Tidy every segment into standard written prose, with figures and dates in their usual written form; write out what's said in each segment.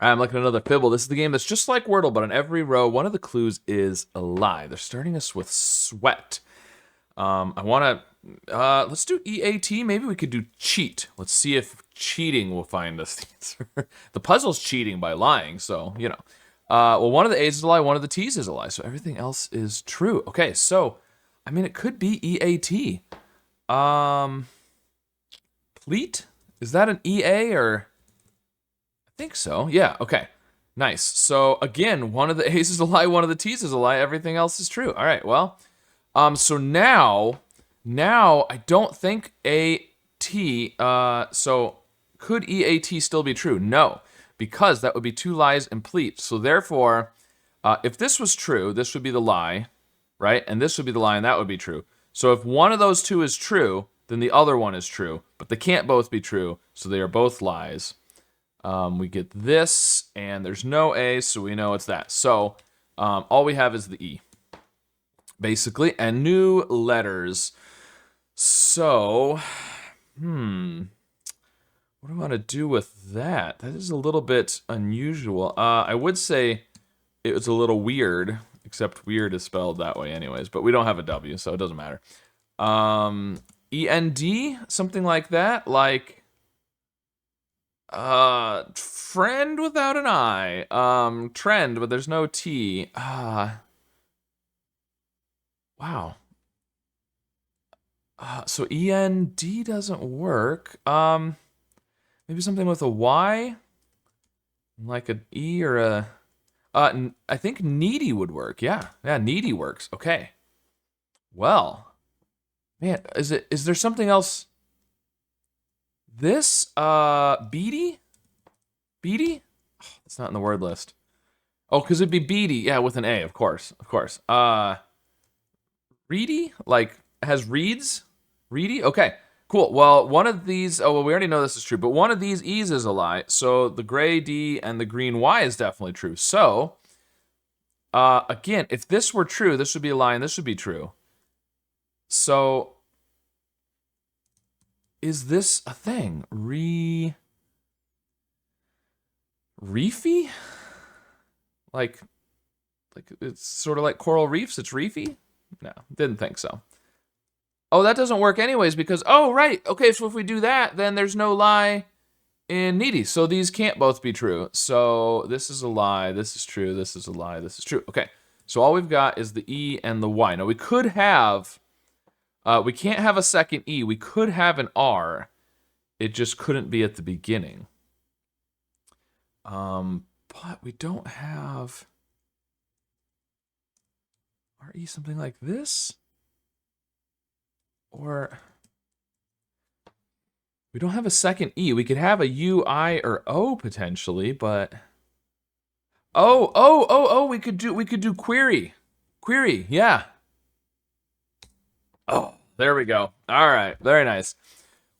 I'm looking at another Fibble. This is the game that's just like Wordle, but on every row, one of the clues is a lie. They're starting us with sweat. I want to, let's do EAT. Maybe we could do cheat. Let's see if cheating will find us the answer. The puzzle's cheating by lying, so, you know. Well, one of the A's is a lie, one of the T's is a lie, so everything else is true. Okay, so, I mean, it could be EAT. Pleat? Is that an EA or? I think so. Yeah, okay. Nice. So, again, one of the A's is a lie, one of the T's is a lie, everything else is true. All right, well, so now I don't think AT, so could EAT still be true? No, because that would be two lies and pleat. So therefore, if this was true, this would be the lie, right? And this would be the lie, and that would be true. So if one of those two is true, then the other one is true. But they can't both be true, so they are both lies. We get this, and there's no A, so we know it's that. So all we have is the E, basically, and new letters. So, what do I want to do with that? That is a little bit unusual. I would say it was a little weird, except weird is spelled that way anyways, but we don't have a W, so it doesn't matter. END, something like that, like friend without an I. Trend, but there's no T. Wow. So END doesn't work. Maybe something with a Y, like an E or a. I think needy would work. Yeah, needy works. Okay. Well, man, is there something else? This beady? Beady? Oh, it's not in the word list. Oh, because it'd be beady. Yeah, with an A, of course. Reedy? Like, has reeds? Reedy? Okay, cool. Well, one of these, oh, well, we already know this is true, but one of these E's is a lie. So the gray D and the green Y is definitely true. So, again, if this were true, this would be a lie and this would be true. So, is this a thing? Reefy? Like it's sort of like coral reefs, it's reefy? No, didn't think so. Oh, that doesn't work anyways because, oh, right. Okay, so if we do that, then there's no lie in needy. So these can't both be true. So this is a lie, this is true, this is a lie, this is true. Okay, so all we've got is the E and the Y. Now we could have, we can't have a second E. We could have an R. It just couldn't be at the beginning. But we don't have RE something like this. Or we don't have a second E. We could have a U, I, or O potentially, but oh, we could do query. Query, yeah. Oh, there we go. All right, very nice.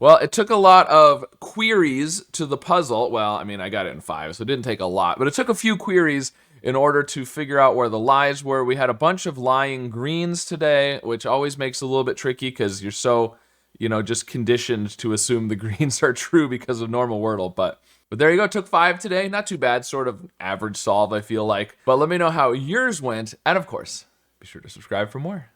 Well, it took a lot of queries to the puzzle. Well, I mean, I got it in 5, so it didn't take a lot. But it took a few queries in order to figure out where the lies were. We had a bunch of lying greens today, which always makes it a little bit tricky because you're so, just conditioned to assume the greens are true because of normal Wordle. But there you go. It took 5 today. Not too bad. Sort of average solve, I feel like. But let me know how yours went. And, of course, be sure to subscribe for more.